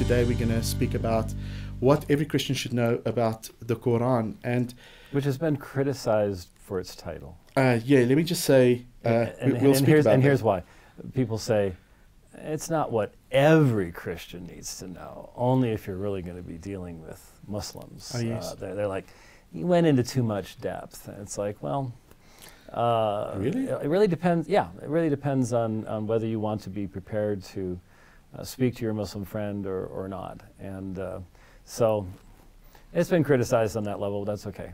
today we're going to speak about what every Christian should know about the Qur'an. Which has been criticized for its title. Yeah, let me just say, we'll speak about that. And here's why. People say, it's not what every Christian needs to know, only if you're really going to be dealing with Muslims. Oh, yes. They're like, you went into too much depth. And it's like, well, really? It really depends. Yeah, it really depends on whether you want to be prepared to speak to your Muslim friend or not. And so it's been criticized on that level. That's okay.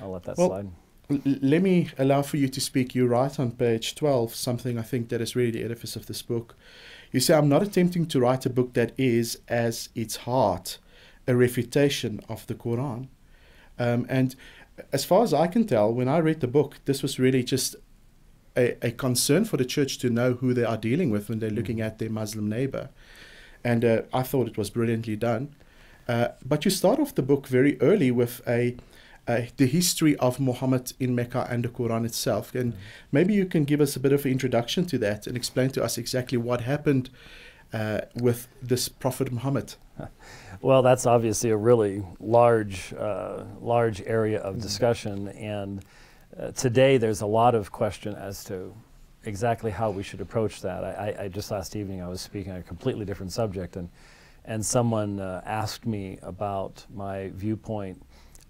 I'll let that slide. Let me allow for you to speak. You write on page 12 something I think that is really the edifice of this book. You say, I'm not attempting to write a book that is, as its heart, a refutation of the Qur'an. And as far as I can tell, when I read the book, this was really just a concern for the church to know who they are dealing with when they're looking at their Muslim neighbor. And I thought it was brilliantly done. But you start off the book very early with the history of Muhammad in Mecca and the Quran itself. And maybe you can give us a bit of an introduction to that and explain to us exactly what happened with this Prophet Muhammad. Well, that's obviously a really large area of discussion. And today there's a lot of question as to exactly how we should approach that. I just last evening I was speaking on a completely different subject, and someone asked me about my viewpoint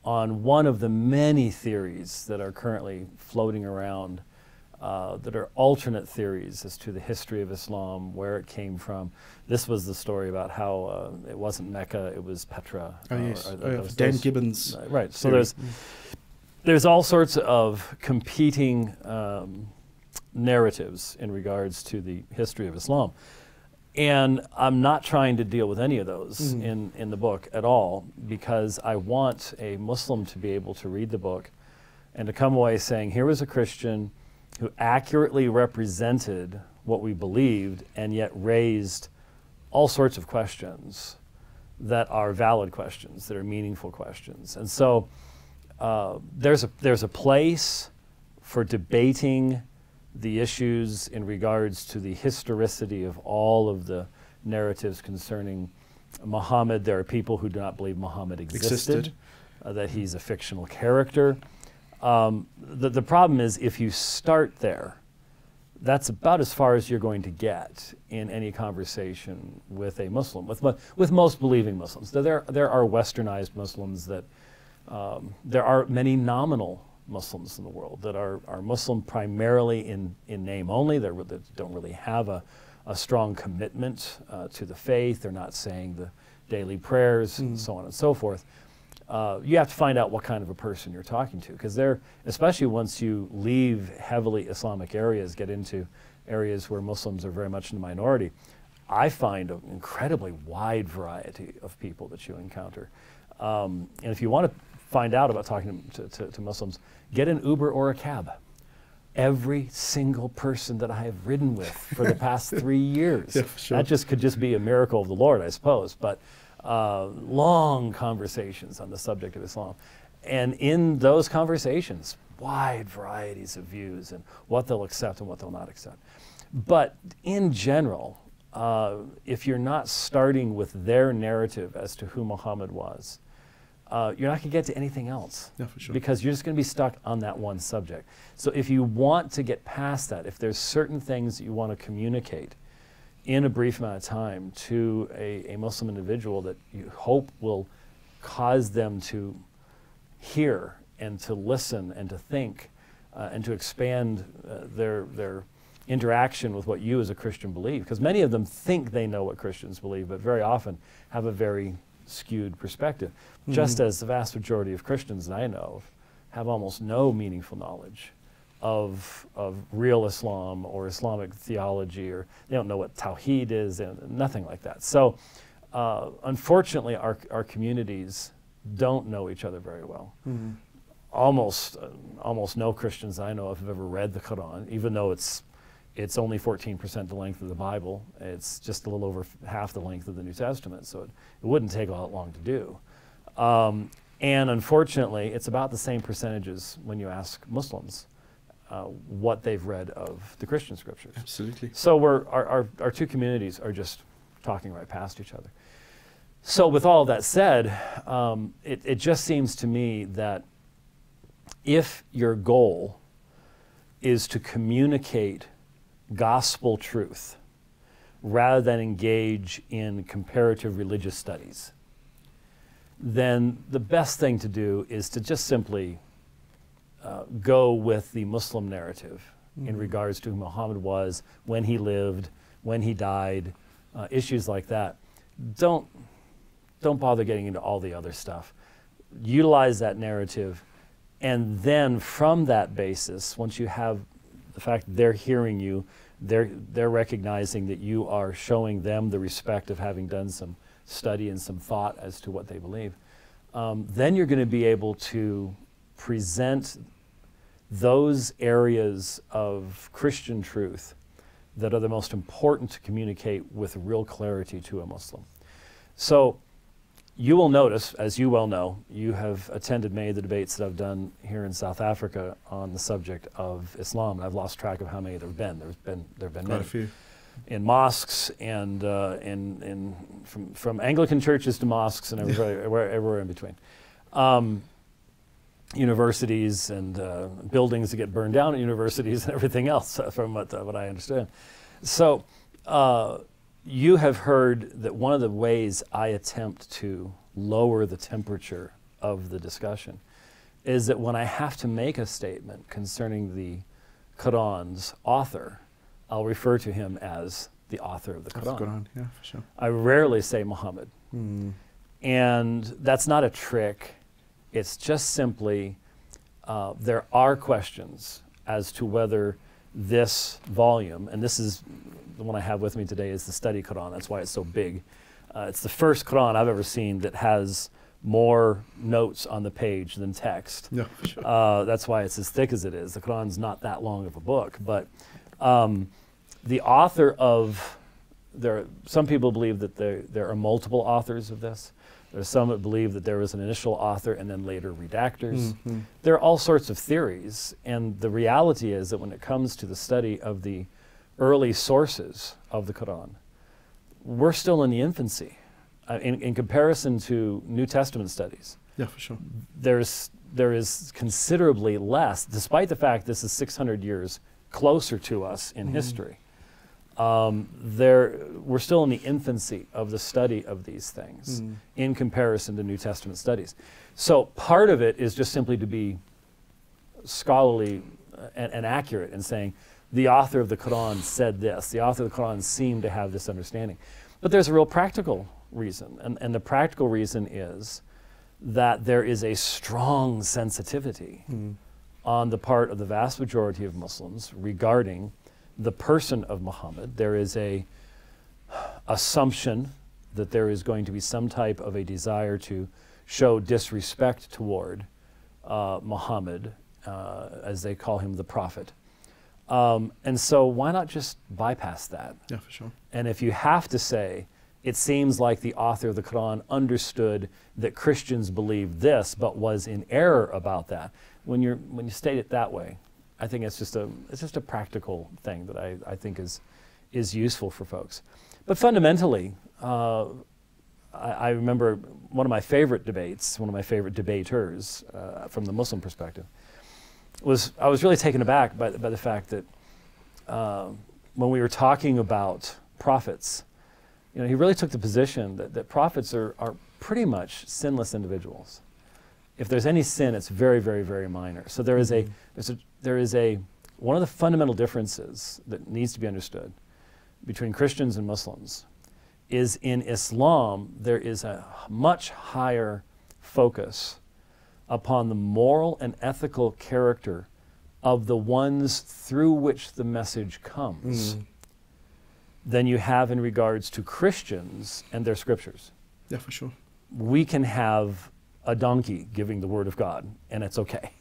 on one of the many theories that are currently floating around that are alternate theories as to the history of Islam, where it came from. This was the story about how it wasn't Mecca, it was Petra. Oh, yes. Dan Gibbons. Right. So there's all sorts of competing narratives in regards to the history of Islam. And I'm not trying to deal with any of those in the book at all, because I want a Muslim to be able to read the book and to come away saying, here was a Christian who accurately represented what we believed and yet raised all sorts of questions that are valid questions, that are meaningful questions. And so there's a place for debating the issues in regards to the historicity of all of the narratives concerning Muhammad. There are people who do not believe Muhammad existed. That he's a fictional character. The problem is, if you start there, that's about as far as you're going to get in any conversation with a Muslim, with most believing Muslims. There are westernized Muslims that, there are many nominal Muslims in the world that are Muslim primarily in name only. They don't really have a strong commitment to the faith. They're not saying the daily prayers and so on and so forth. You have to find out what kind of a person you're talking to, because especially once you leave heavily Islamic areas, get into areas where Muslims are very much in the minority, I find an incredibly wide variety of people that you encounter. And if you want to find out about talking to Muslims, get an Uber or a cab. Every single person that I have ridden with for the past 3 years. Yeah, sure. That could just be a miracle of the Lord, I suppose. But long conversations on the subject of Islam. And in those conversations, wide varieties of views and what they'll accept and what they'll not accept. But in general, if you're not starting with their narrative as to who Muhammad was, you're not going to get to anything else. Yeah, for sure. Because you're just going to be stuck on that one subject. So if you want to get past that, if there's certain things that you want to communicate in a brief amount of time to a Muslim individual that you hope will cause them to hear and to listen and to think and to expand their interaction with what you as a Christian believe. Because many of them think they know what Christians believe, but very often have a very skewed perspective. Just as the vast majority of Christians that I know have almost no meaningful knowledge of real Islam or Islamic theology, or they don't know what Tawheed is, and nothing like that. So unfortunately our communities don't know each other very well. Almost no Christians I know of have ever read the Qur'an, even though it's only 14% the length of the Bible. It's just a little over half the length of the New Testament, so it wouldn't take all that long to do. And unfortunately, it's about the same percentages when you ask Muslims what they've read of the Christian scriptures. Absolutely. So our two communities are just talking right past each other. So with all that said, it just seems to me that if your goal is to communicate gospel truth rather than engage in comparative religious studies, then the best thing to do is to just simply go with the Muslim narrative in regards to who Muhammad was, when he lived, when he died, issues like that. Don't bother getting into all the other stuff. Utilize that narrative, and then from that basis, once you have the fact that they're hearing you, they're recognizing that you are showing them the respect of having done some study and some thought as to what they believe, then you're going to be able to present those areas of Christian truth that are the most important to communicate with real clarity to a Muslim. So you will notice, as you well know, you have attended many of the debates that I've done here in South Africa on the subject of Islam. I've lost track of how many there have been. There have been Quite many. a few. In mosques and from Anglican churches to mosques and everywhere in between. Universities and buildings that get burned down at universities and everything else, from what I understand. So you have heard that one of the ways I attempt to lower the temperature of the discussion is that when I have to make a statement concerning the Qur'an's author, I'll refer to him as the author of the Qur'an. Qur'an, yeah, for sure. I rarely say Muhammad. And that's not a trick. It's just simply there are questions as to whether this volume, and this is the one I have with me today, is the study Qur'an. That's why it's so big. It's the first Qur'an I've ever seen that has more notes on the page than text. Yeah, for sure. That's why it's as thick as it is. The Qur'an's not that long of a book, but the author of, some people believe that there are multiple authors of this. There's some that believe that there was an initial author and then later redactors. There are all sorts of theories, and the reality is that when it comes to the study of the early sources of the Qur'an, we're still in the infancy. In comparison to New Testament studies, Yeah, for sure. there is considerably less, despite the fact this is 600 years closer to us in history. We're still in the infancy of the study of these things in comparison to New Testament studies. So part of it is just simply to be scholarly and accurate in saying the author of the Qur'an said this, the author of the Qur'an seemed to have this understanding. But there's a real practical reason, and the practical reason is that there is a strong sensitivity on the part of the vast majority of Muslims regarding the person of Muhammad. There is a assumption that there is going to be some type of a desire to show disrespect toward Muhammad, as they call him, the prophet. And so why not just bypass that? Yeah, for sure. And if you have to say, it seems like the author of the Qur'an understood that Christians believed this, but was in error about that. When you state it that way, I think it's just a practical thing that I think is useful for folks. But fundamentally, I remember one of my favorite debates, one of my favorite debaters from the Muslim perspective, I was really taken aback by the fact that when we were talking about prophets, he really took the position that prophets are pretty much sinless individuals. If there's any sin, it's very, very, very minor. So there is one of the fundamental differences that needs to be understood between Christians and Muslims is in Islam, there is a much higher focus upon the moral and ethical character of the ones through which the message comes than you have in regards to Christians and their scriptures. Yeah, for sure. We can have a donkey giving the word of God, and it's okay.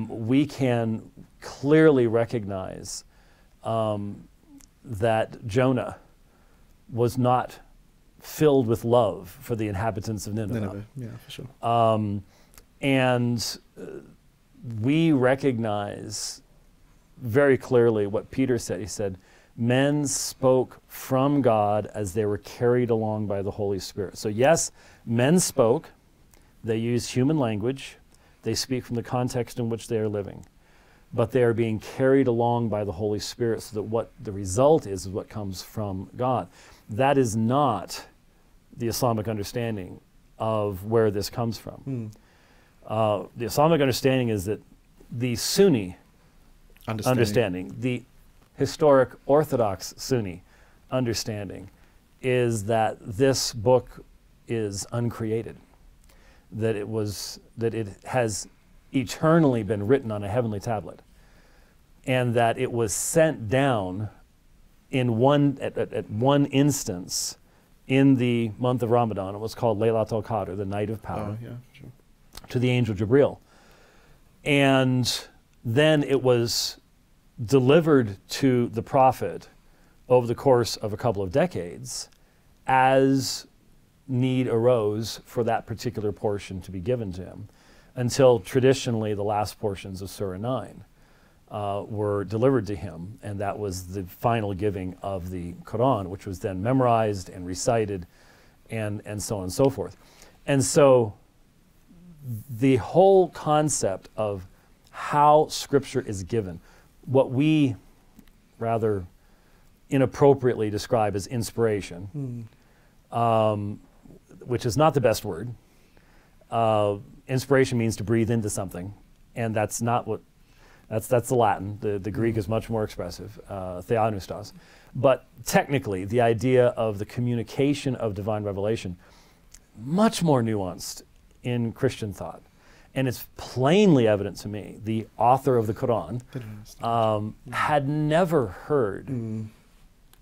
We can clearly recognize that Jonah was not filled with love for the inhabitants of Nineveh. Yeah, for sure. And we recognize very clearly what Peter said. He said, Men spoke from God as they were carried along by the Holy Spirit. So yes, men spoke. They use human language. They speak from the context in which they are living. But they are being carried along by the Holy Spirit, so that what the result is what comes from God. That is not the Islamic understanding of where this comes from. The Islamic understanding is that the Sunni understanding, the historic Orthodox Sunni understanding, is that this book is uncreated, that it has eternally been written on a heavenly tablet, and that it was sent down in at one instance in the month of Ramadan. It was called Laylatul Qadr, the night of power, to the angel Jibril. And then it was delivered to the prophet over the course of a couple of decades as need arose for that particular portion to be given to him, until traditionally the last portions of Surah 9 were delivered to him, and that was the final giving of the Qur'an, which was then memorized and recited and so on and so forth. And so the whole concept of how Scripture is given, what we rather inappropriately describe as inspiration, which is not the best word. Inspiration means to breathe into something, and that's not what, that's the Latin. The Greek is much more expressive, theanustos. But technically, the idea of the communication of divine revelation, much more nuanced in Christian thought. And it's plainly evident to me, the author of the Qur'an had never heard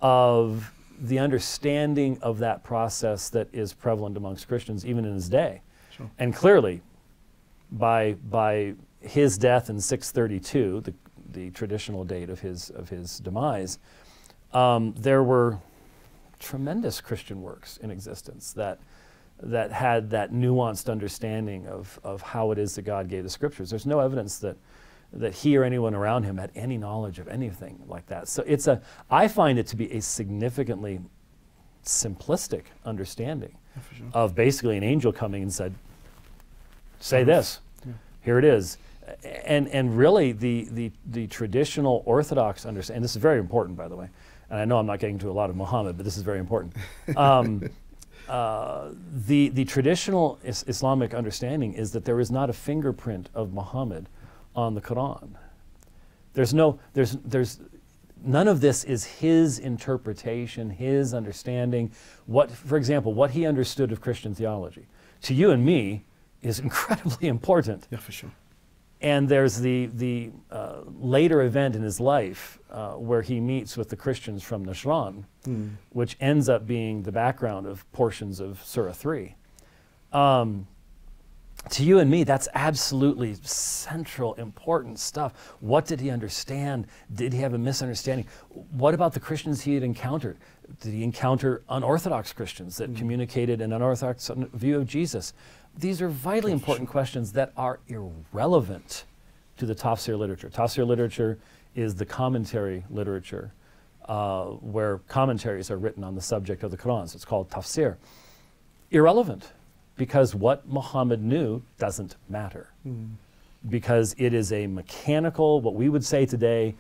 of the understanding of that process that is prevalent amongst Christians even in his day. Sure. And clearly, by his death in 632, the traditional date of his demise, there were tremendous Christian works in existence that had that nuanced understanding of how it is that God gave the Scriptures. There's no evidence that he or anyone around him had any knowledge of anything like that. So I find it to be a significantly simplistic understanding of basically an angel coming and said, say this, here it is. And really the traditional Orthodox understanding, and this is very important, by the way, and I know I'm not getting to a lot of Mohammed, but this is very important. The traditional Islamic understanding is that there is not a fingerprint of Muhammad on the Quran. There's none of this is his interpretation, his understanding. For example, what he understood of Christian theology, to you and me, is incredibly important. Yeah, for sure. And there's the later event in his life where he meets with the Christians from Najran, which ends up being the background of portions of Surah 3. To you and me, that's absolutely central, important stuff. What did he understand? Did he have a misunderstanding? What about the Christians he had encountered? Did he encounter unorthodox Christians that communicated an unorthodox view of Jesus? These are vitally important questions that are irrelevant to the tafsir literature. Tafsir literature is the commentary literature where commentaries are written on the subject of the Quran. So it's called tafsir. Irrelevant, because what Muhammad knew doesn't matter. Because it is a mechanical, what we would say today,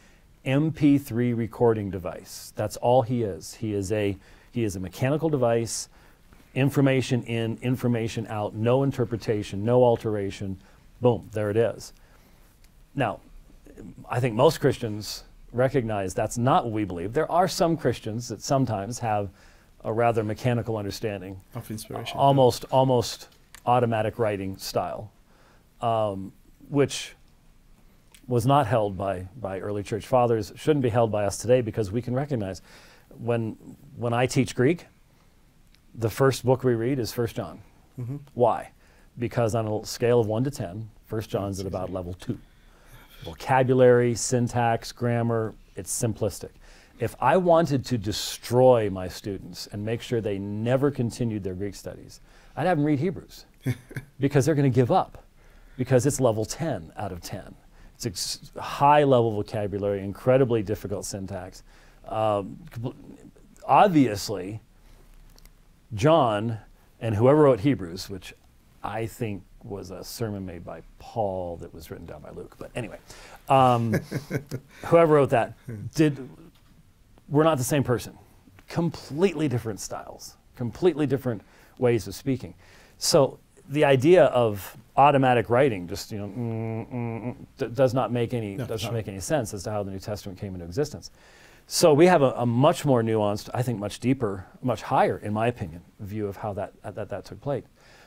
MP3 recording device. That's all he is. He is a mechanical device. Information in, information out, no interpretation, no alteration, boom, there it is. Now, I think most Christians recognize that's not what we believe. There are some Christians that sometimes have a rather mechanical understanding of inspiration, almost automatic writing style, which was not held by early church fathers, shouldn't be held by us today, because we can recognize when I teach Greek, the first book we read is 1 John. Why? Because on a scale of 1 to 10, 1 John's at about level 2. Vocabulary, syntax, grammar, it's simplistic. If I wanted to destroy my students and make sure they never continued their Greek studies, I'd have them read Hebrews because they're going to give up, because it's level 10 out of 10. It's a high level vocabulary, incredibly difficult syntax. Obviously, John and whoever wrote Hebrews, which I think was a sermon made by Paul that was written down by Luke. But anyway, whoever wrote that were not the same person. Completely different styles, completely different ways of speaking. So the idea of automatic writing just does not make any make any sense as to how the New Testament came into existence. So we have a much more nuanced, I think much deeper, much higher, in my opinion, view of how that took place.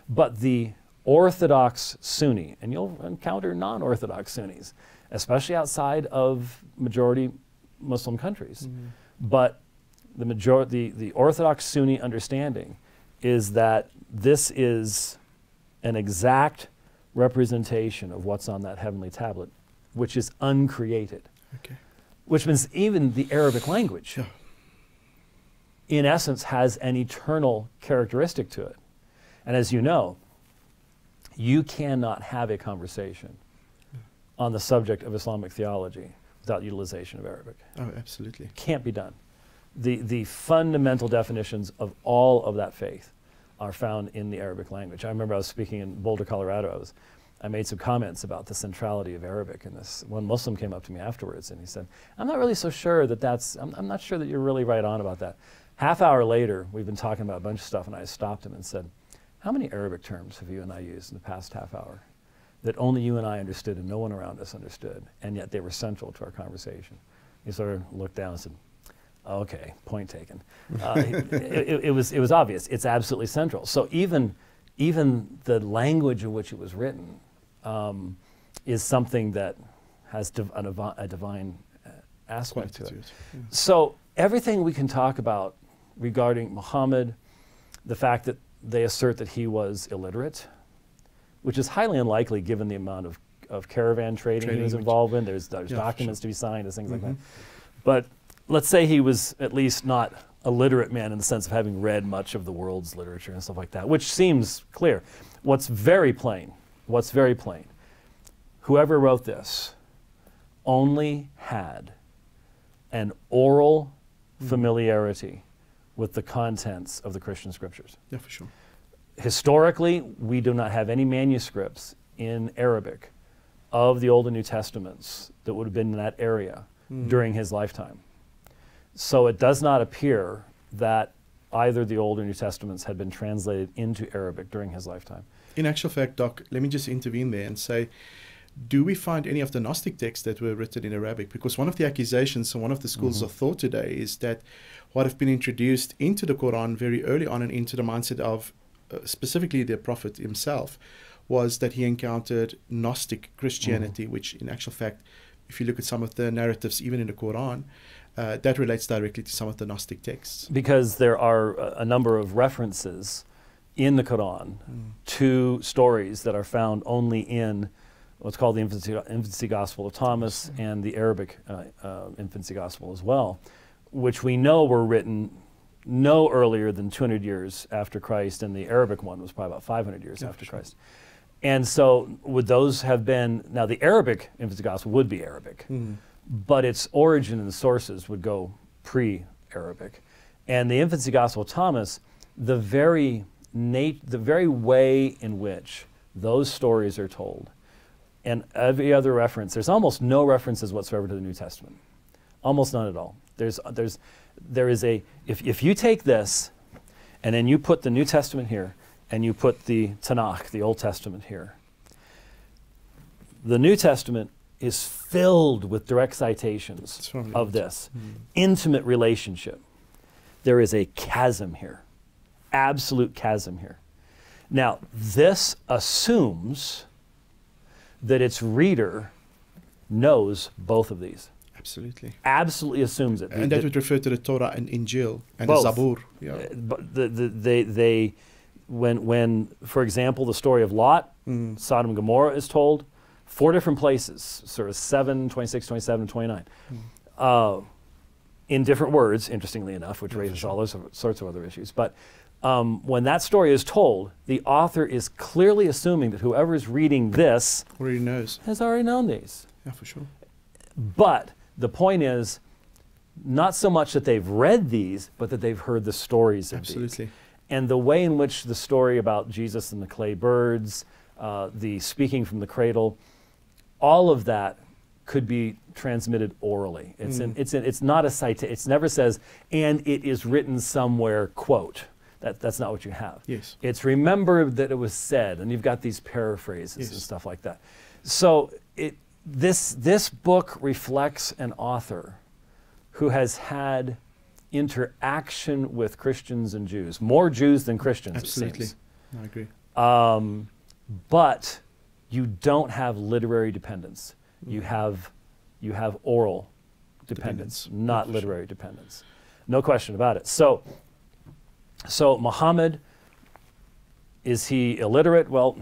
But the Orthodox Sunni, and you'll encounter non-Orthodox Sunnis, especially outside of majority Muslim countries. Mm-hmm. But the Orthodox Sunni understanding is that this is an exact representation of what's on that heavenly tablet, which is uncreated. Okay. Which means even the Arabic language, in essence, has an eternal characteristic to it. And as you know, you cannot have a conversation on the subject of Islamic theology without utilization of Arabic. Oh, absolutely. Can't be done. The fundamental definitions of all of that faith are found in the Arabic language. I remember I was speaking in Boulder, Colorado. I made some comments about the centrality of Arabic, and this one Muslim came up to me afterwards and he said, I'm not really so sure that I'm not sure that you're really right on about that. Half hour later, we've been talking about a bunch of stuff, and I stopped him and said, how many Arabic terms have you and I used in the past half hour that only you and I understood and no one around us understood, and yet they were central to our conversation? He sort of looked down and said, okay, point taken. It was obvious. It's absolutely central. So even the language in which it was written is something that has a divine aspect to it. Yeah. So everything we can talk about regarding Muhammad, the fact that they assert that he was illiterate, which is highly unlikely given the amount of caravan trading he was involved in. There's documents to be signed, there's things like that. But let's say he was at least not a literate man in the sense of having read much of the world's literature and stuff like that, which seems clear. What's very plain, whoever wrote this only had an oral familiarity with the contents of the Christian scriptures. Yeah, for sure. Historically, we do not have any manuscripts in Arabic of the Old and New Testaments that would have been in that area during his lifetime. So it does not appear that either the Old or New Testaments had been translated into Arabic during his lifetime. In actual fact, Doc, let me just intervene there and say, do we find any of the Gnostic texts that were written in Arabic? Because one of the accusations and one of the schools of thought today is that what have been introduced into the Qur'an very early on and into the mindset of specifically the Prophet himself was that he encountered Gnostic Christianity, which in actual fact, if you look at some of the narratives, even in the Qur'an, that relates directly to some of the Gnostic texts. Because there are a number of references in the Qur'an to stories that are found only in what's called the infancy gospel of Thomas and the Arabic infancy gospel as well, which we know were written no earlier than 200 years after Christ, and the Arabic one was probably about 500 years after Christ. And so would those have been, now the Arabic infancy gospel would be Arabic, but its origin and sources would go pre-Arabic. And the infancy gospel of Thomas, the very way in which those stories are told, and every other reference, there's almost no references whatsoever to the New Testament. Almost none at all. There is a, if you take this and then you put the New Testament here and you put the Tanakh, the Old Testament here, the New Testament is filled with direct citations of this intimate relationship. There is a chasm here, absolute chasm here. Now, this assumes that its reader knows both of these. Absolutely. Absolutely assumes it. And that would refer to the Torah and Injil and the Zabur. Yeah. But when, for example, the story of Lot, Sodom and Gomorrah is told, 4 different places, sort of 7, 26, 27, 29, in different words, interestingly enough, which raises all those sorts of other issues. But when that story is told, the author is clearly assuming that whoever is reading this already knows. Has already known these. Yeah, for sure. But the point is, not so much that they've read these, but that they've heard the stories of Absolutely. these. And the way in which the story about Jesus and the clay birds, the speaking from the cradle, all of that could be transmitted orally. It's not a citation. It never says, and it is written somewhere, quote. That's not what you have. Yes. It's remember that it was said, and you've got these paraphrases and stuff like that. So this book reflects an author who has had interaction with Christians and Jews, more Jews than Christians. Absolutely. It seems. I agree. But you don't have literary dependence. You have oral dependence, not literary dependence. No question about it. So Muhammad, is he illiterate? Well,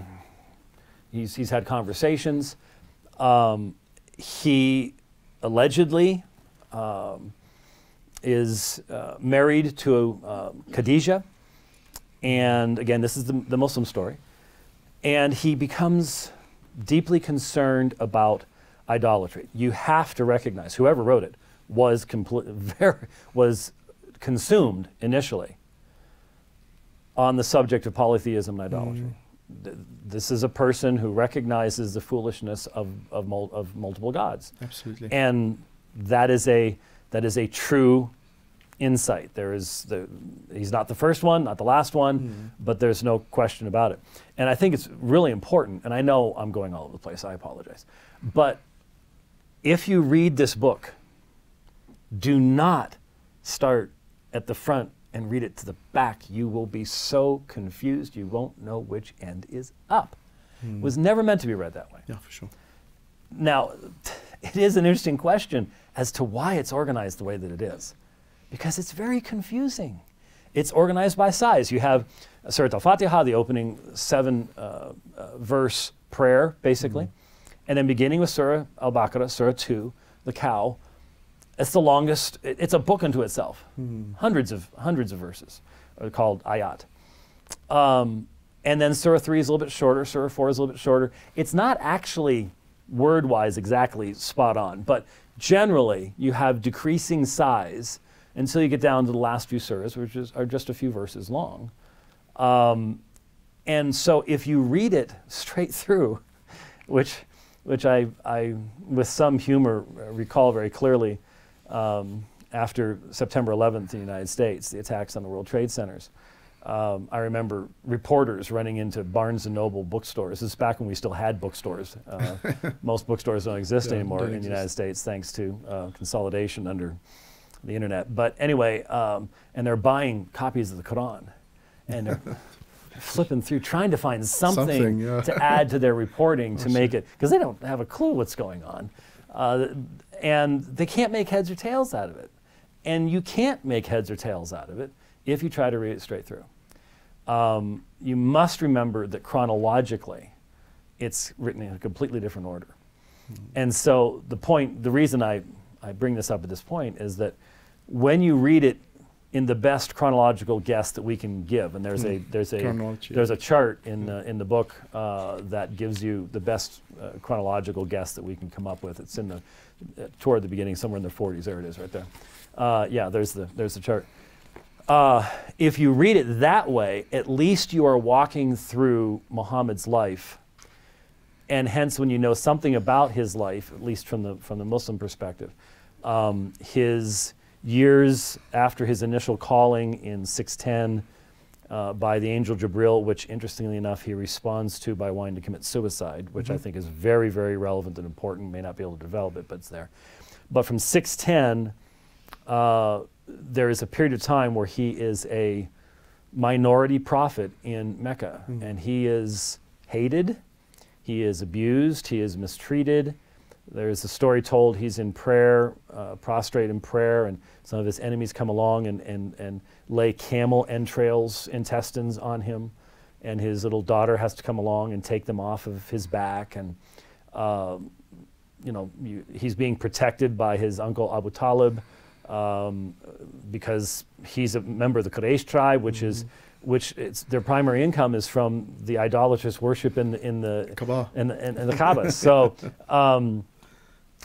he's had conversations. He allegedly is married to Khadijah. And again, this is the Muslim story. And he becomes deeply concerned about idolatry. You have to recognize whoever wrote it was consumed initially on the subject of polytheism and idolatry. This is a person who recognizes the foolishness of multiple gods. Absolutely. And that is a true insight. He's not the first one, not the last one, but there's no question about it. And I think it's really important, and I know I'm going all over the place, I apologize. But if you read this book, do not start at the front and read it to the back. You will be so confused, you won't know which end is up. It was never meant to be read that way. Yeah, for sure. Now, it is an interesting question as to why it's organized the way that it is, because it's very confusing. It's organized by size. You have Surat al-Fatiha, the opening 7-verse prayer, basically, and then beginning with Surah al-Baqarah, Surah 2, the cow. It's the longest. It's a book unto itself. Hundreds of verses are called ayat. And then Surah 3 is a little bit shorter. Surah 4 is a little bit shorter. It's not actually word-wise exactly spot on, but generally you have decreasing size until you get down to the last few surahs, which are just a few verses long. And so if you read it straight through, which I with some humor recall very clearly after September 11th in the United States, the attacks on the World Trade Centers. I remember reporters running into Barnes & Noble bookstores. This is back when we still had bookstores. Most bookstores don't exist anymore in the United States thanks to consolidation under the internet. But anyway, and they're buying copies of the Qur'an. And they're flipping through, trying to find something to add to their reporting to make it, because they don't have a clue what's going on. And they can't make heads or tails out of it. And you can't make heads or tails out of it if you try to read it straight through. You must remember that chronologically, it's written in a completely different order. And so the reason I bring this up at this point is that when you read it in the best chronological guess that we can give, and there's a chart in the book that gives you the best chronological guess that we can come up with. It's in toward the beginning, somewhere in the 40s. There it is, right there. Yeah, there's the chart. If you read it that way, at least you are walking through Muhammad's life, and hence when you know something about his life, at least from the Muslim perspective, his years after his initial calling in 610 by the angel Jibril, which interestingly enough he responds to by wanting to commit suicide, which I think is very, very relevant and important. May not be able to develop it, but it's there. But from 610, there is a period of time where he is a minority prophet in Mecca, and he is hated, he is abused, he is mistreated. There's a story told he's in prayer, prostrate in prayer, and some of his enemies come along and lay camel entrails, intestines on him, and his little daughter has to come along and take them off of his back, and he's being protected by his uncle Abu Talib, because he's a member of the Quraysh tribe, which their primary income is from the idolatrous worship in the Kaaba. In the Kaaba.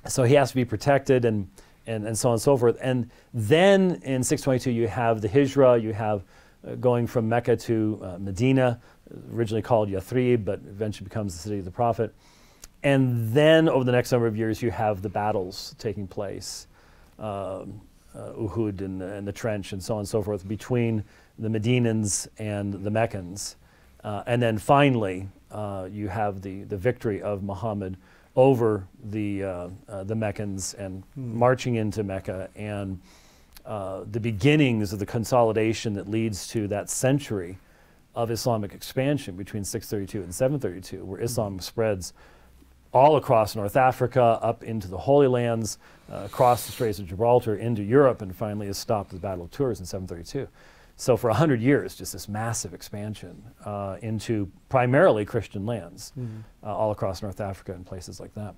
So he has to be protected, and and so on and so forth. And then in 622 you have the Hijra, you have going from Mecca to Medina, originally called Yathrib, but eventually becomes the city of the Prophet. And then over the next number of years you have the battles taking place, Uhud and the Trench and so on and so forth, between the Medinans and the Meccans. And then finally you have the victory of Muhammad over the Meccans and marching into Mecca, and the beginnings of the consolidation that leads to that century of Islamic expansion between 632 and 732, where Islam spreads all across North Africa, up into the Holy Lands, across the Straits of Gibraltar, into Europe, and finally is stopped at the Battle of Tours in 732. So for 100 years, just this massive expansion into primarily Christian lands, all across North Africa and places like that.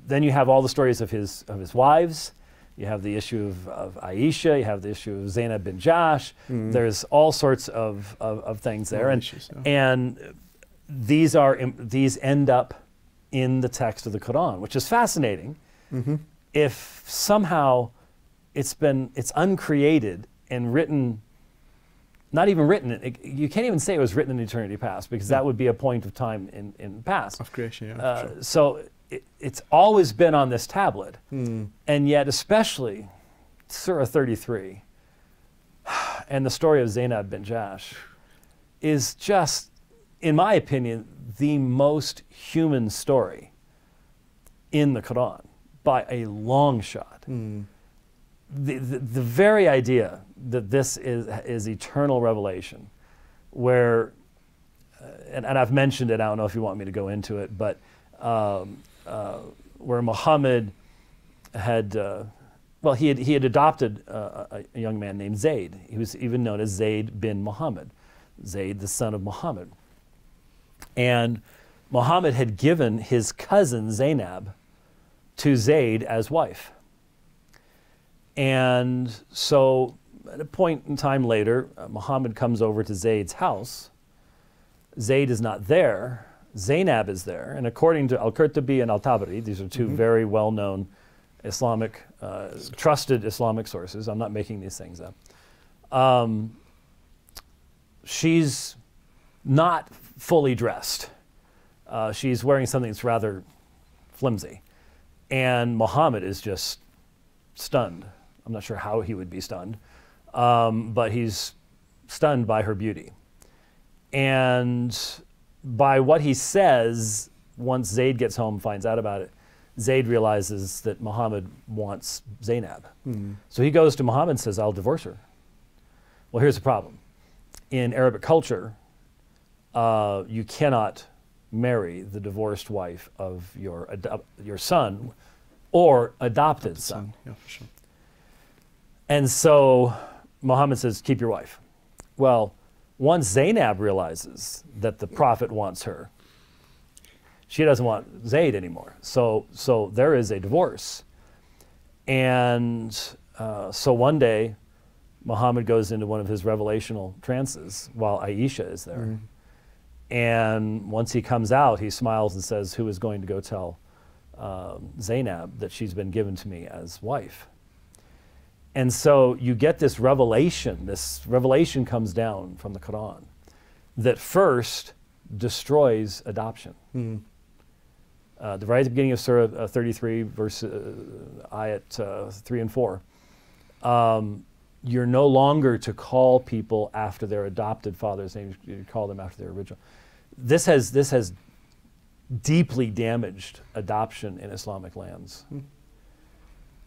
Then you have all the stories of his wives. You have the issue of Aisha. You have the issue of Zainab bin Jahsh. There's all sorts of things there, and these end up in the text of the Quran, which is fascinating. If somehow it's uncreated and written, not even written, you can't even say it was written in eternity past, because that would be a point of time in past. Of creation, yeah. Sure. So it's always been on this tablet, and yet especially Surah 33 and the story of Zainab bin Jahsh is just, in my opinion, the most human story in the Quran by a long shot. The very idea that this is eternal revelation, where, and I've mentioned it, I don't know if you want me to go into it, but where Muhammad had, he had adopted a young man named Zayd. He was even known as Zayd bin Muhammad, Zayd the son of Muhammad. And Muhammad had given his cousin Zainab to Zayd as wife. And so at a point in time later, Muhammad comes over to Zayd's house. Zayd is not there. Zainab is there. And according to Al-Qurtubi and Al-Tabari, these are two very well-known Islamic, trusted Islamic sources. I'm not making these things up. She's not fully dressed. She's wearing something that's rather flimsy. And Muhammad is just stunned. I'm not sure how he would be stunned, but he's stunned by her beauty. And by what he says, once Zayd gets home, finds out about it, Zayd realizes that Muhammad wants Zainab. So he goes to Muhammad and says, I'll divorce her. Well, here's the problem. In Arabic culture, you cannot marry the divorced wife of your son or adopted son. Yeah, for sure. And so Muhammad says, keep your wife. Well, once Zainab realizes that the Prophet wants her, she doesn't want Zayd anymore. So there is a divorce. And so one day, Muhammad goes into one of his revelational trances while Aisha is there. And once he comes out, he smiles and says, who is going to go tell Zainab that she's been given to me as wife? And so you get this revelation comes down from the Quran that first destroys adoption. The right at the beginning of Surah 33, verse ayat 3 and 4, you're no longer to call people after their adopted father's name, you call them after their original. This has deeply damaged adoption in Islamic lands.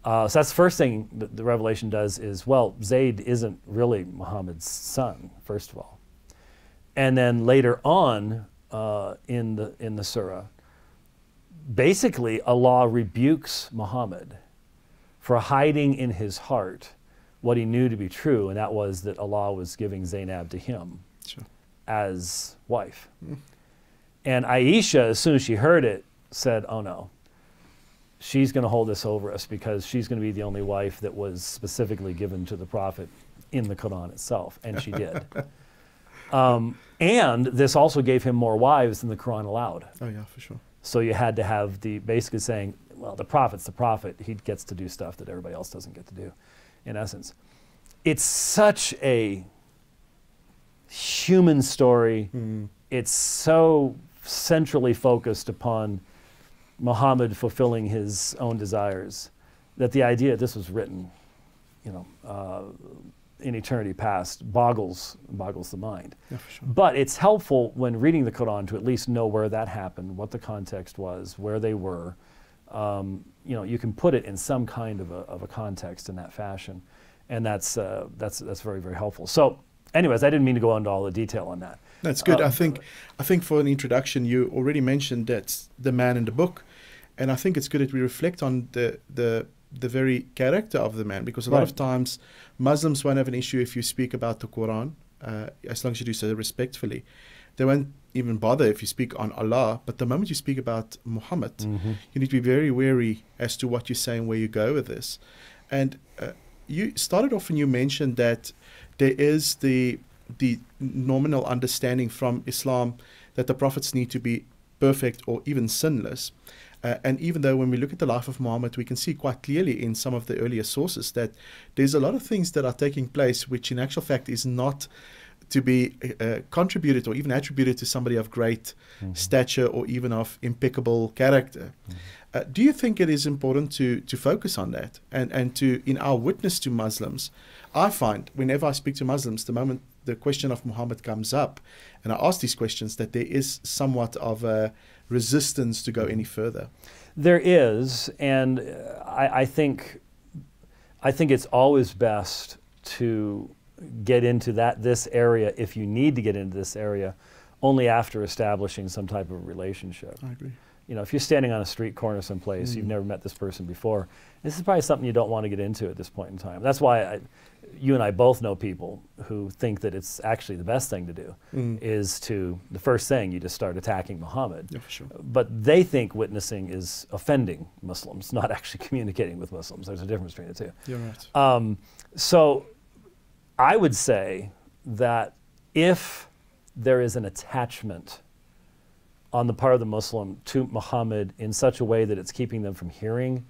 So that's the first thing that the revelation does is, well, Zayd isn't really Muhammad's son, first of all. And then later on in the surah, basically Allah rebukes Muhammad for hiding in his heart what he knew to be true, and that was that Allah was giving Zainab to him as wife. And Aisha, as soon as she heard it, said, oh no, she's going to hold this over us because she's going to be the only wife that was specifically given to the Prophet in the Quran itself, and she did. And this also gave him more wives than the Quran allowed. Oh yeah, for sure. So you had to have basically saying, well, the prophet's the prophet. He gets to do stuff that everybody else doesn't get to do, in essence. It's such a human story. It's so centrally focused upon Muhammad fulfilling his own desires that the idea this was written, in eternity past boggles the mind. Yeah, for sure. But it's helpful when reading the Qur'an to at least know where that happened, what the context was, where they were. You can put it in some kind of a context in that fashion, and that's very, very helpful. So, anyways, I didn't mean to go into all the detail on that. That's good. I think for an introduction, you already mentioned that's the man in the book, and I think it's good that we reflect on the very character of the man, because a lot of times Muslims won't have an issue if you speak about the Quran, as long as you do so respectfully. They won't even bother if you speak on Allah, but the moment you speak about Muhammad, you need to be very wary as to what you say and where you go with this. And you started off and you mentioned that there is the nominal understanding from Islam that the prophets need to be perfect or even sinless. And even though when we look at the life of Muhammad, we can see quite clearly in some of the earlier sources that there's a lot of things that are taking place which in actual fact is not to be contributed or even attributed to somebody of great stature or even of impeccable character. Do you think it is important to focus on that and to, in our witness to Muslims, I find whenever I speak to Muslims, the moment the question of Muhammad comes up and I ask these questions, that there is somewhat of a resistance to go any further. There is, and I think it's always best to get into this area, if you need to get into this area, only after establishing some type of relationship. I agree. If you're standing on a street corner someplace, you've never met this person before, this is probably something you don't want to get into at this point in time. That's why you and I both know people who think that it's actually the best thing to do is the first thing, you just start attacking Muhammad. Yeah, for sure. But they think witnessing is offending Muslims, not actually communicating with Muslims. There's a difference between the two. You're right. So I would say that if there is an attachment on the part of the Muslim to Muhammad in such a way that it's keeping them from hearing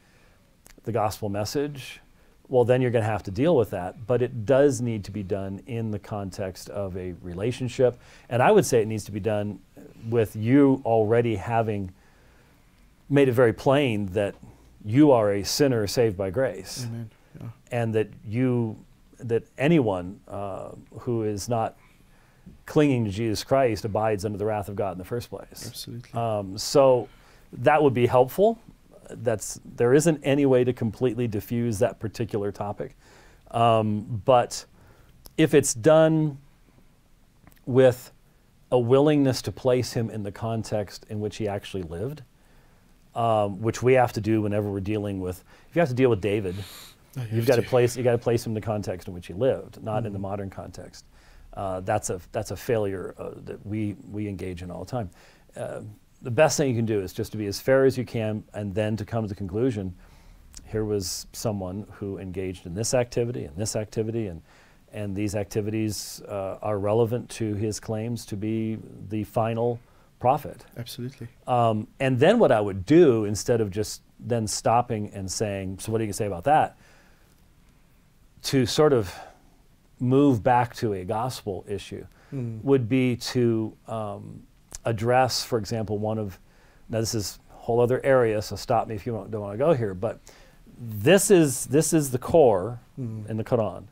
the gospel message, well, then you're going to have to deal with that. But it does need to be done in the context of a relationship. And I would say it needs to be done with you already having made it very plain that you are a sinner saved by grace. Amen. Yeah. And that anyone who is not clinging to Jesus Christ abides under the wrath of God in the first place. Absolutely. So that would be helpful. There isn't any way to completely diffuse that particular topic. But if it's done with a willingness to place him in the context in which he actually lived, which we have to do whenever we're dealing with, if you have to deal with David, you got to place him in the context in which he lived, not in the modern context. That's a failure that we engage in all the time. The best thing you can do is just to be as fair as you can, and then to come to the conclusion, here was someone who engaged in this activity and this activity, and these activities are relevant to his claims to be the final prophet. Absolutely. And then what I would do, instead of just then stopping and saying, so what do you say about that, to sort of move back to a gospel issue would be to address, for example, now this is a whole other area, so stop me if you don't want to go here, but this is the core in the Quran.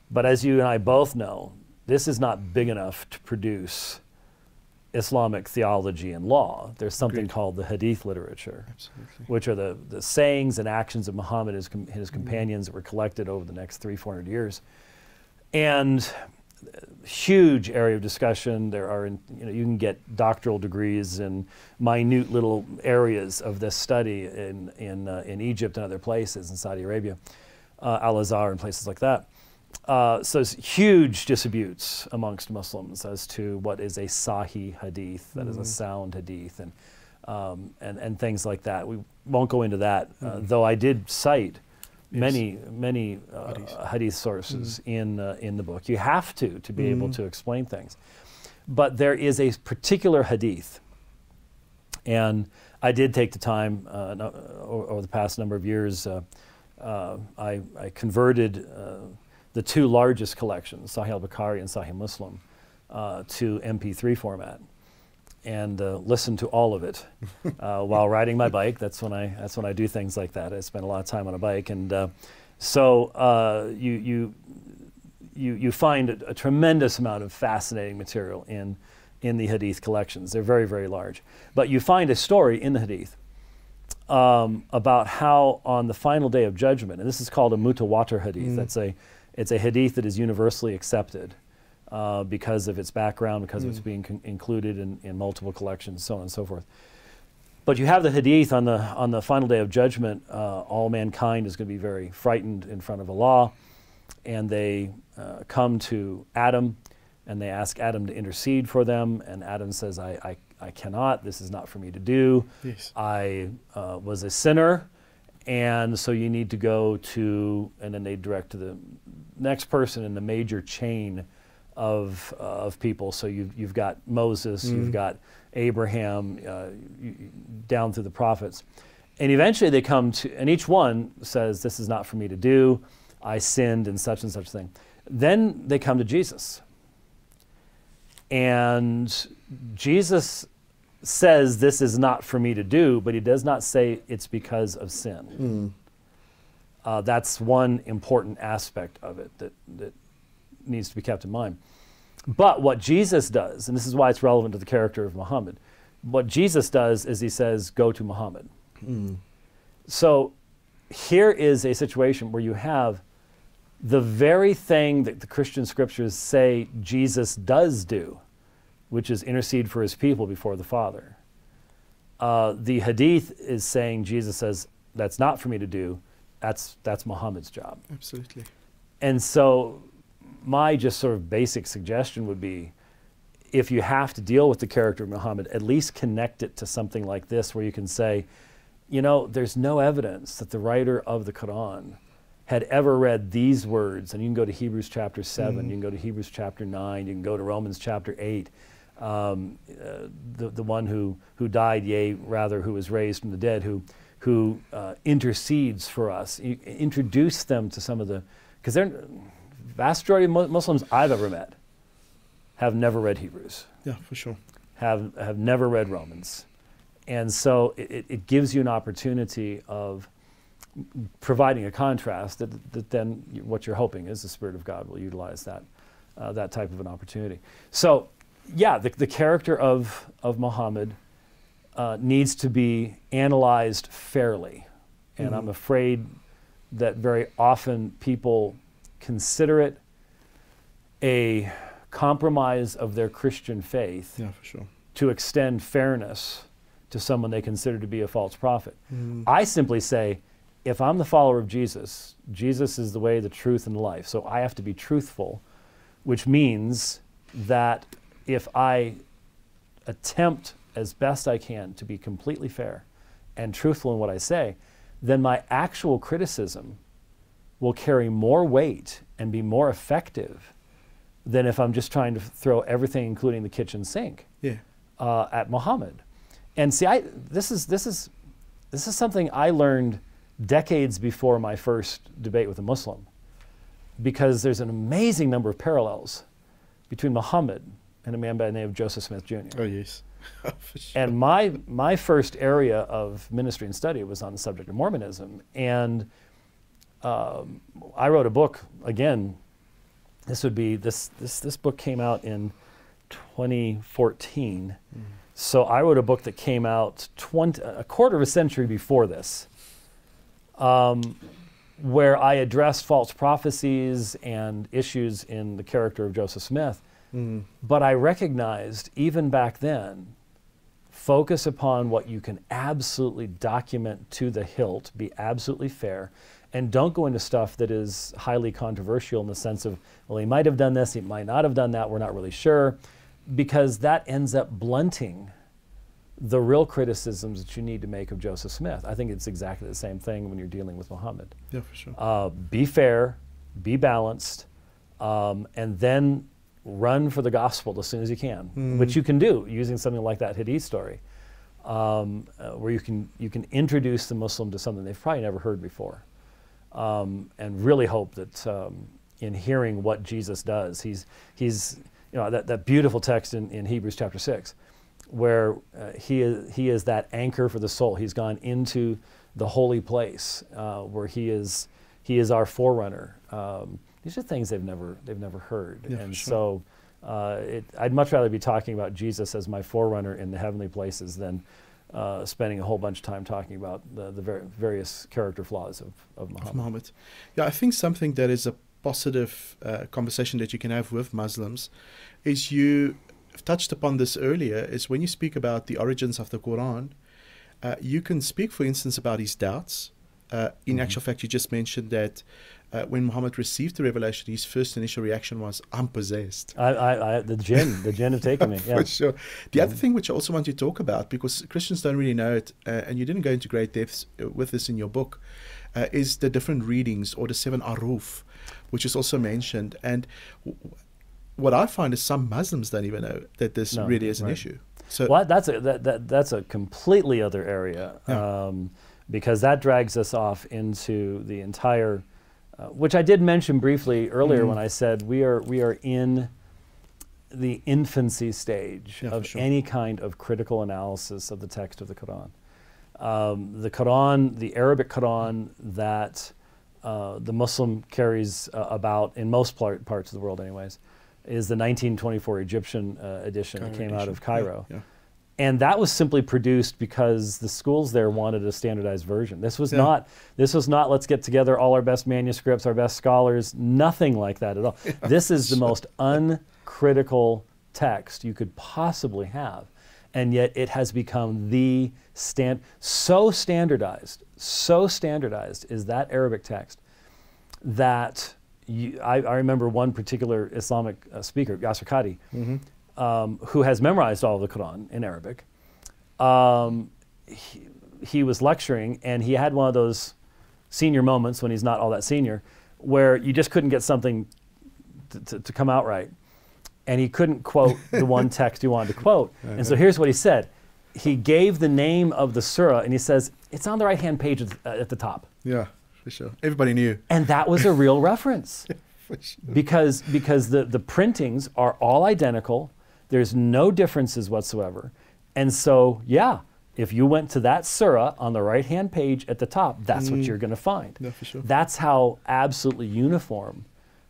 But as you and I both know, this is not big enough to produce Islamic theology and law. There's something called the hadith literature, which are the sayings and actions of Muhammad and his companions that were collected over the next 300-400 years. And huge area of discussion. There are, you can get doctoral degrees in minute little areas of this study in Egypt and other places, in Saudi Arabia, Al-Azhar and places like that. So it's huge disputes amongst Muslims as to what is a sahih hadith, that is a sound hadith, and things like that. We won't go into that, though I did cite many hadith sources in the book. You have to be able to explain things. But there is a particular hadith And I did take the time over the past number of years. I converted the two largest collections, Sahih al-Bukhari and Sahih Muslim, to MP3 format, and listened to all of it while riding my bike. That's when I do things like that. I spend a lot of time on a bike, and so you find a tremendous amount of fascinating material in the Hadith collections. They're very, very large. But you find a story in the Hadith about how on the final day of judgment, and this is called a mutawatir Hadith. It's a Hadith that is universally accepted because of its background, because of its being included in multiple collections, so on and so forth. But you have the Hadith on the final day of judgment. All mankind is going to be very frightened in front of Allah, and they come to Adam, and they ask Adam to intercede for them, and Adam says, I cannot, this is not for me to do. Yes. I was a sinner, and so you need to go to, and then they direct to the next person in the major chain of people. So you've got Moses, you've got Abraham, down through the prophets. And eventually they come to, and each one says, this is not for me to do, I sinned and such thing. Then they come to Jesus. And Jesus says, this is not for me to do, but he does not say it's because of sin. That's one important aspect of it that needs to be kept in mind. But what Jesus does, and this is why it's relevant to the character of Muhammad, what Jesus does is he says, go to Muhammad. So here is a situation where you have the very thing that the Christian scriptures say Jesus does do, which is intercede for his people before the Father. The Hadith is saying, Jesus says, that's not for me to do, that's Muhammad's job. Absolutely. And so my just sort of basic suggestion would be, if you have to deal with the character of Muhammad, at least connect it to something like this, where you can say, you know, there's no evidence that the writer of the Qur'an had ever read these words. And you can go to Hebrews chapter 7, you can go to Hebrews chapter 9, you can go to Romans chapter 8. The one who died, yea, rather, who was raised from the dead, who intercedes for us. You introduce them to some of the, because they're, vast majority of Muslims I've ever met have never read Hebrews. Yeah, for sure. Have never read Romans. And so it gives you an opportunity of providing a contrast that then what you're hoping is the Spirit of God will utilize that type of an opportunity. So yeah, the character of Muhammad needs to be analyzed fairly. And I'm afraid that very often people consider it a compromise of their Christian faith, yeah, for sure, to extend fairness to someone they consider to be a false prophet. I simply say, if I'm the follower of Jesus, Jesus is the way, the truth, and the life. So I have to be truthful, which means that if I attempt as best I can to be completely fair and truthful in what I say, then my actual criticism will carry more weight and be more effective than if I'm just trying to throw everything, including the kitchen sink, at Muhammad. And see, this is something I learned decades before my first debate with a Muslim, because there's an amazing number of parallels between Muhammad and a man by the name of Joseph Smith Jr. Oh, yes. For sure. And my first area of ministry and study was on the subject of Mormonism. And I wrote a book, again, this book came out in 2014. So I wrote a book that came out a quarter of a century before this, where I addressed false prophecies and issues in the character of Joseph Smith. But I recognized, even back then, focus upon what you can absolutely document to the hilt, be absolutely fair, and don't go into stuff that is highly controversial in the sense of, well, he might have done this, he might not have done that, we're not really sure, because that ends up blunting the real criticisms that you need to make of Joseph Smith. I think it's exactly the same thing when you're dealing with Muhammad. Yeah, for sure. Be fair, be balanced, and then run for the gospel as soon as you can, which you can do using something like that Hadith story. where you can introduce the Muslim to something they've probably never heard before, and really hope that in hearing what Jesus does, he's that beautiful text in Hebrews chapter 6, where he is that anchor for the soul. He's gone into the holy place where he is our forerunner. These are things they've never heard, yeah, and sure. so I'd much rather be talking about Jesus as my forerunner in the heavenly places than spending a whole bunch of time talking about the various character flaws of Muhammad. Yeah, I think something that is a positive conversation that you can have with Muslims is, you touched upon this earlier, is when you speak about the origins of the Qur'an, you can speak, for instance, about his doubts. In actual fact, you just mentioned that when Muhammad received the revelation, his first initial reaction was, "I'm possessed." The jinn have taken me. Yeah. For sure. The other thing which I also want you to talk about, because Christians don't really know it, and you didn't go into great depths with this in your book, is the different readings, or the 7 aruf, which is also mentioned. And what I find is some Muslims don't even know that this really is an issue. So that's a completely other area, because that drags us off into the entire, which I did mention briefly earlier when I said we are in the infancy stage of any kind of critical analysis of the text of the Qur'an. The Qur'an, the Arabic Qur'an that the Muslim carries about in most parts of the world anyways, is the 1924 Egyptian edition that came out of Cairo. Yeah. And that was simply produced because the schools there wanted a standardized version. This was not let's get together all our best manuscripts, our best scholars, nothing like that at all. This is the most uncritical text you could possibly have. And yet it has become the so standardized is that Arabic text that I remember one particular Islamic speaker, Yasser Qadi, who has memorized all of the Qur'an in Arabic. He was lecturing, and he had one of those senior moments when he's not all that senior, where you just couldn't get something to come out right. And he couldn't quote the one text he wanted to quote. And so here's what he said. He gave the name of the surah, and he says, it's on the right-hand page at the top. Yeah, for sure. Everybody knew. And that was a real reference. For sure. Because the printings are all identical. There's no differences whatsoever. And so, yeah, if you went to that surah on the right-hand page at the top, that's what you're going to find. Yeah, for sure. That's how absolutely uniform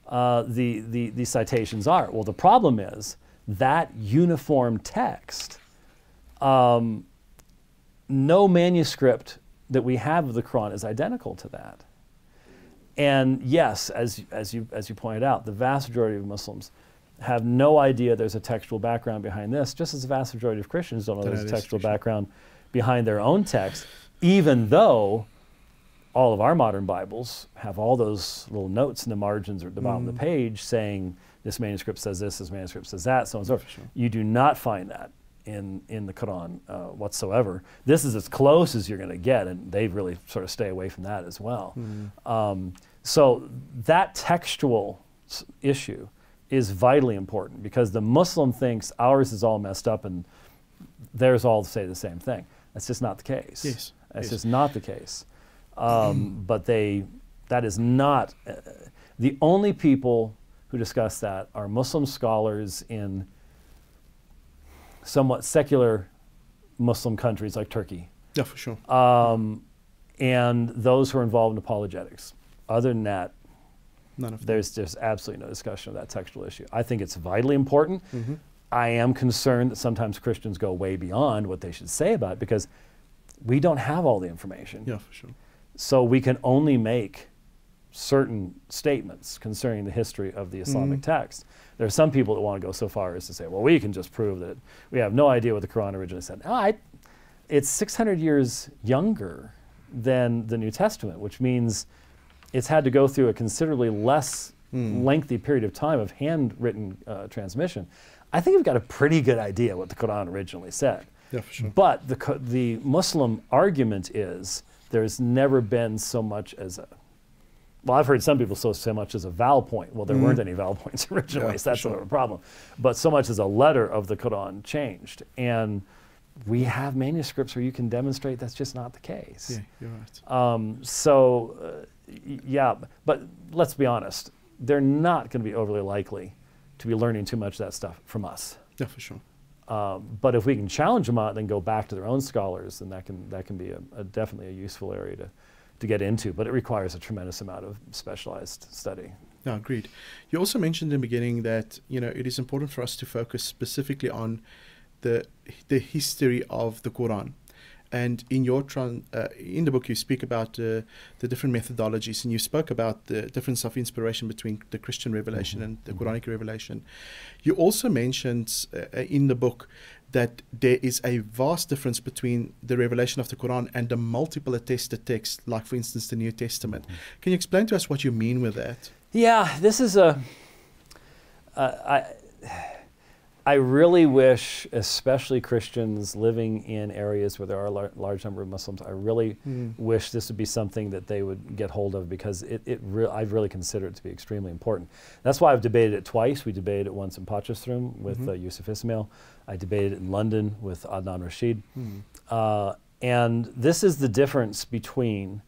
the citations are. Well, the problem is that uniform text, no manuscript that we have of the Quran is identical to that. And yes, as you pointed out, the vast majority of Muslims have no idea there's a textual background behind this, just as the vast majority of Christians don't know there's a textual background behind their own text, even though all of our modern Bibles have all those little notes in the margins or at the bottom of the page saying this manuscript says this manuscript says that, so on and so forth. Sure. You do not find that in the Quran whatsoever. This is as close as you're going to get, and they really sort of stay away from that as well. So that textual issue is vitally important, because the Muslim thinks ours is all messed up and theirs all say the same thing. That's just not the case. Yes. That's just not the case. But that is not, the only people who discuss that are Muslim scholars in somewhat secular Muslim countries like Turkey. Yeah, for sure. And those who are involved in apologetics. Other than that, there's absolutely no discussion of that textual issue. I think it's vitally important. I am concerned that sometimes Christians go way beyond what they should say about it, because we don't have all the information. Yeah, for sure. So we can only make certain statements concerning the history of the Islamic text. There are some people that want to go so far as to say, well, we can just prove that we have no idea what the Quran originally said. No, it's 600 years younger than the New Testament, which means it's had to go through a considerably less lengthy period of time of handwritten transmission. I think we've got a pretty good idea what the Quran originally said. Yeah, for sure. But the Muslim argument is there's never been so much as a, well, I've heard some people say much as a vowel point. Well, there weren't any vowel points originally, so that's sort of a problem. But so much as a letter of the Quran changed. And we have manuscripts where you can demonstrate that's just not the case. Yeah, you're right. Yeah, but let's be honest, they're not going to be overly likely to be learning too much of that stuff from us. Yeah, for sure. But if we can challenge them on it, then go back to their own scholars, then that can be definitely a useful area to get into. But it requires a tremendous amount of specialized study. No, agreed. You also mentioned in the beginning that it is important for us to focus specifically on the history of the Quran. And in your in the book, you speak about the different methodologies, and you spoke about the difference of inspiration between the Christian revelation and the Quranic revelation. You also mentioned in the book that there is a vast difference between the revelation of the Quran and the multiple attested texts, like, for instance, the New Testament. Can you explain to us what you mean with that? Yeah, this is I really wish, especially Christians living in areas where there are a large number of Muslims, I really wish this would be something that they would get hold of, because I've really considered it to be extremely important. That's why I've debated it twice. We debated it once in Potchefstroom with Yusuf Ismail. I debated it in London with Adnan Rashid. And this is the difference between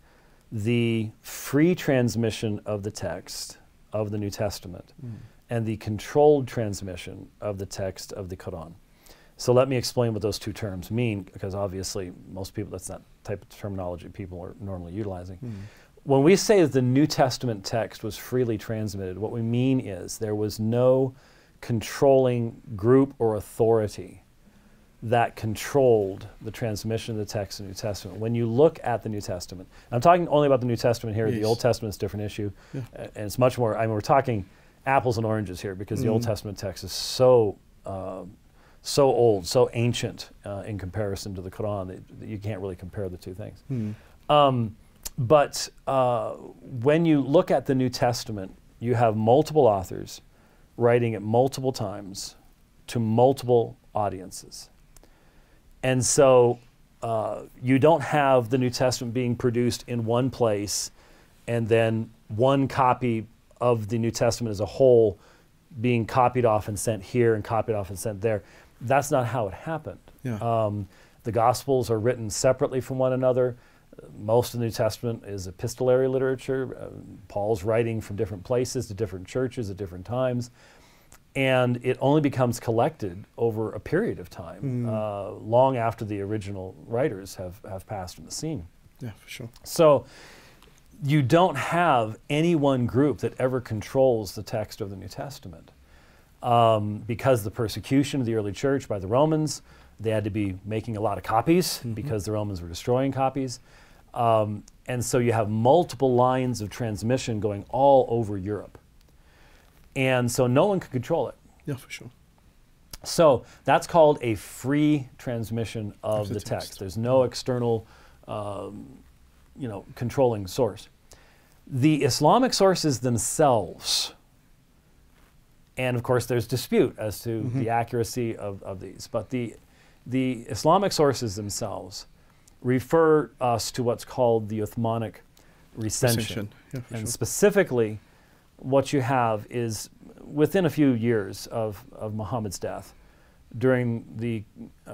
the free transmission of the text of the New Testament and the controlled transmission of the text of the Quran. So let me explain what those two terms mean, because obviously most people, that's not the type of terminology people are normally utilizing. When we say that the New Testament text was freely transmitted, what we mean is there was no controlling group or authority that controlled the transmission of the text of the New Testament. When you look at the New Testament, I'm talking only about the New Testament here. Yes. The Old Testament is a different issue, and it's much more, we're talking apples and oranges here, because the Old Testament text is so old, so ancient in comparison to the Quran that you can't really compare the two things. But when you look at the New Testament, you have multiple authors writing at multiple times to multiple audiences. And so you don't have the New Testament being produced in one place and then one copy of the New Testament as a whole being copied off and sent here and copied off and sent there. That's not how it happened. Yeah. The Gospels are written separately from one another. Most of the New Testament is epistolary literature. Paul's writing from different places to different churches at different times. And it only becomes collected over a period of time, long after the original writers have passed from the scene. Yeah, for sure. So you don't have any one group that ever controls the text of the New Testament. Because the persecution of the early church by the Romans, they had to be making a lot of copies because the Romans were destroying copies. And so you have multiple lines of transmission going all over Europe. And so no one could control it. Yeah, for sure. So that's called a free transmission of the text. There's no external controlling source. The Islamic sources themselves, and of course there's dispute as to the accuracy of these, but the Islamic sources themselves refer us to what's called the Uthmanic recension. Yeah, and specifically what you have is within a few years of Muhammad's death, during the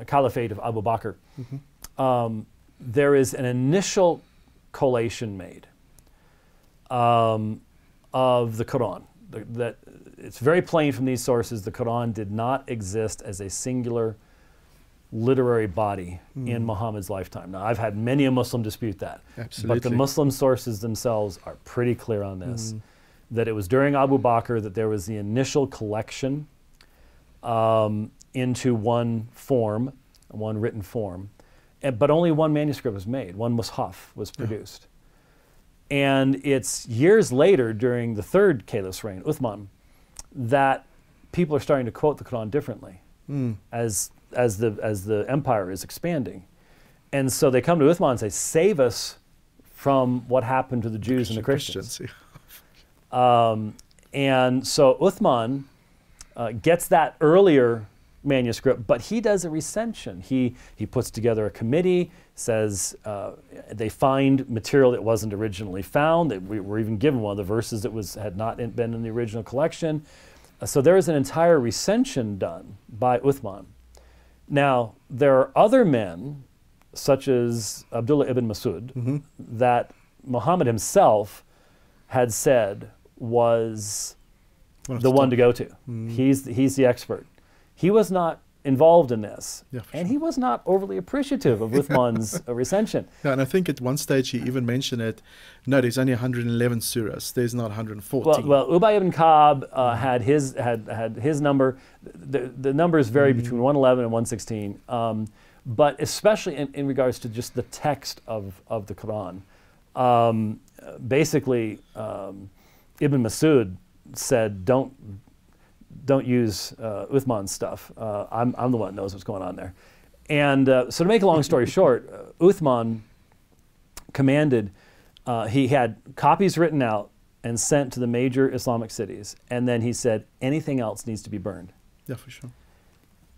caliphate of Abu Bakr, there is an initial collation made of the Quran. That it's very plain from these sources the Quran did not exist as a singular literary body in Muhammad's lifetime. Now, I've had many a Muslim dispute that. Absolutely. But the Muslim sources themselves are pretty clear on this, that it was during Abu Bakr that there was the initial collection into one form, one written form, but only one manuscript was made, one mushaf was produced. And it's years later, during the third caliph's reign, Uthman, that people are starting to quote the Quran differently as the empire is expanding. And so they come to Uthman and say, save us from what happened to the Jews and the Christians. And so Uthman gets that earlier manuscript, but he does a recension. He puts together a committee, says they find material that wasn't originally found. We were even given one of the verses that had not been in the original collection. So there is an entire recension done by Uthman. Now, there are other men, such as Abdullah ibn Masood, that Muhammad himself had said was the one to go to. He's the expert. He was not involved in this, and he was not overly appreciative of Uthman's recension. Yeah, and I think at one stage he even mentioned it. No, there's only 111 surahs. There's not 114. Well, Ubay ibn Ka'b had his number. The numbers vary between 111 and 116, but especially in regards to just the text of the Qur'an. Basically, Ibn Masood said, don't use Uthman's stuff. I'm the one that knows what's going on there. And so to make a long story short, Uthman commanded, he had copies written out and sent to the major Islamic cities. And then he said, anything else needs to be burned. Yeah, for sure.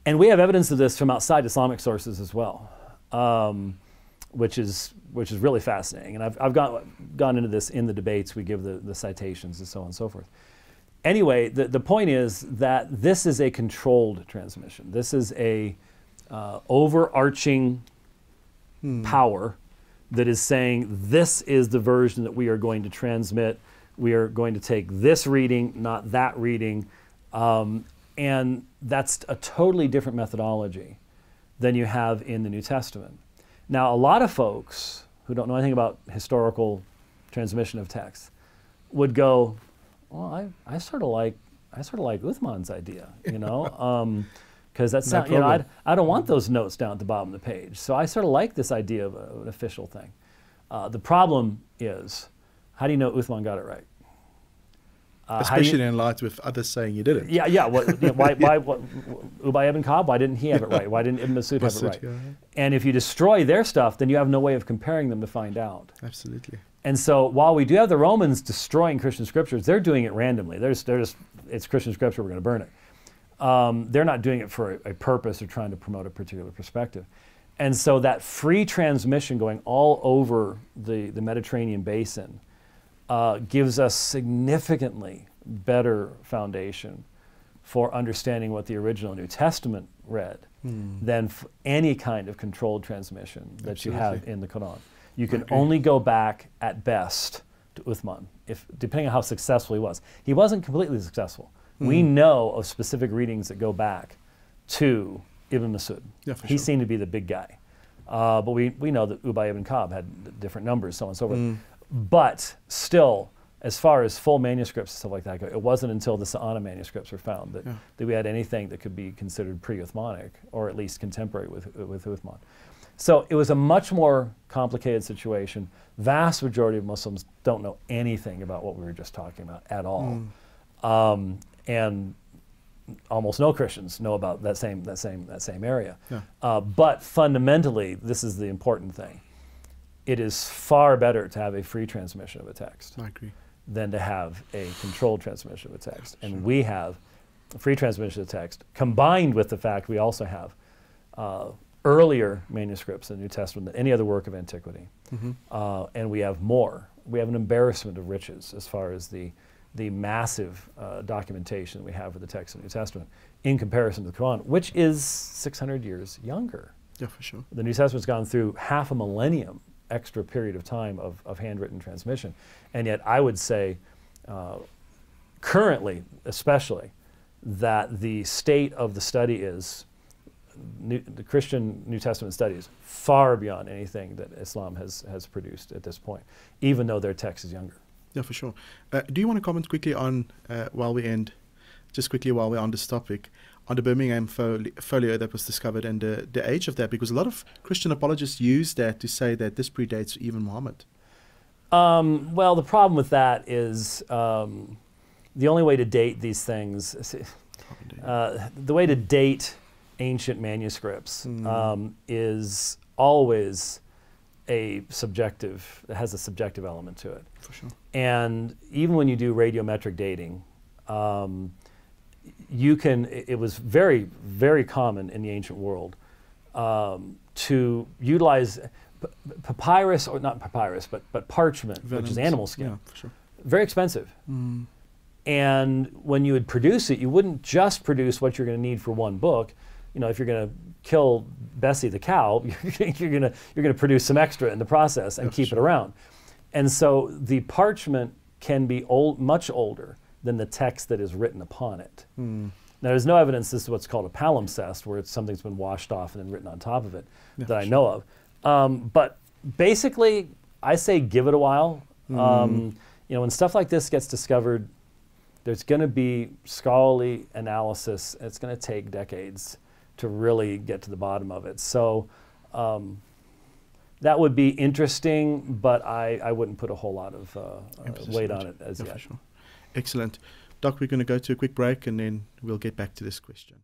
And we have evidence of this from outside Islamic sources as well, which is really fascinating. And I've gone into this in the debates. We give the citations and so on and so forth. Anyway, the point is that this is a controlled transmission. This is a overarching power that is saying this is the version that we are going to transmit. We are going to take this reading, not that reading. And that's a totally different methodology than you have in the New Testament. Now, a lot of folks who don't know anything about historical transmission of text would go, well, I sort of like Uthman's idea, you know, because that's not, you know, I don't want those notes down at the bottom of the page. So I sort of like this idea of an official thing. The problem is, how do you know Uthman got it right? Especially in light with others saying you didn't. Yeah, yeah. Why Ubay ibn Ka'b? Why didn't he have it right? Why didn't Ibn Masood have it right? Yeah. And if you destroy their stuff, then you have no way of comparing them to find out. Absolutely. And so while we do have the Romans destroying Christian scriptures, they're doing it randomly. They're just it's Christian scripture, we're going to burn it. They're not doing it for a purpose or trying to promote a particular perspective. And so that free transmission going all over the Mediterranean basin gives us significantly better foundation for understanding what the original New Testament read than any kind of controlled transmission that you have in the Qur'an. You can only go back at best to Uthman, depending on how successful he was. He wasn't completely successful. We know of specific readings that go back to Ibn Masood. Yeah, he seemed to be the big guy. But we know that Ubay ibn Ka'b had different numbers, so on and so forth. But still, as far as full manuscripts and stuff like that go, it wasn't until the Sa'ana manuscripts were found that we had anything that could be considered pre-Uthmanic, or at least contemporary with Uthman. So it was a much more complicated situation. Vast majority of Muslims don't know anything about what we were just talking about at all. And almost no Christians know about that same area. Yeah. But fundamentally, this is the important thing. It is far better to have a free transmission of a text than to have a controlled transmission of a text. And we have a free transmission of the text combined with the fact we also have earlier manuscripts in the New Testament than any other work of antiquity. And we have more. We have an embarrassment of riches as far as the massive documentation we have for the text of the New Testament in comparison to the Quran, which is 600 years younger. Yeah, for sure. The New Testament's gone through half a millennium extra period of time of handwritten transmission. And yet I would say, currently especially, that the state of the study is, the Christian New Testament study is far beyond anything that Islam has produced at this point, even though their text is younger. Yeah, for sure. Do you want to comment quickly on, while we're on this topic, on the Birmingham folio that was discovered and the age of that? Because a lot of Christian apologists use that to say that this predates even Muhammad. Well, the problem with that is the only way to date these things, the way to date ancient manuscripts is always it has a subjective element to it. For sure. And even when you do radiometric dating, it was very, very common in the ancient world to utilize papyrus, or not papyrus, but parchment, which is animal skin. Yeah, for sure. Very expensive. And when you would produce it, you wouldn't just produce what you're going to need for one book. you know, if you're going to kill Bessie the cow, you're going to produce some extra in the process and keep it around. And so the parchment can be much older than the text that is written upon it. Now, there's no evidence this is what's called a palimpsest, where something's been washed off and then written on top of it, that I know of. But basically, I say give it a while. You know, when stuff like this gets discovered, there's going to be scholarly analysis. It's going to take decades to really get to the bottom of it. So that would be interesting, but I wouldn't put a whole lot of weight on it as yet. Excellent. Doc, we're going to go to a quick break and then we'll get back to this question.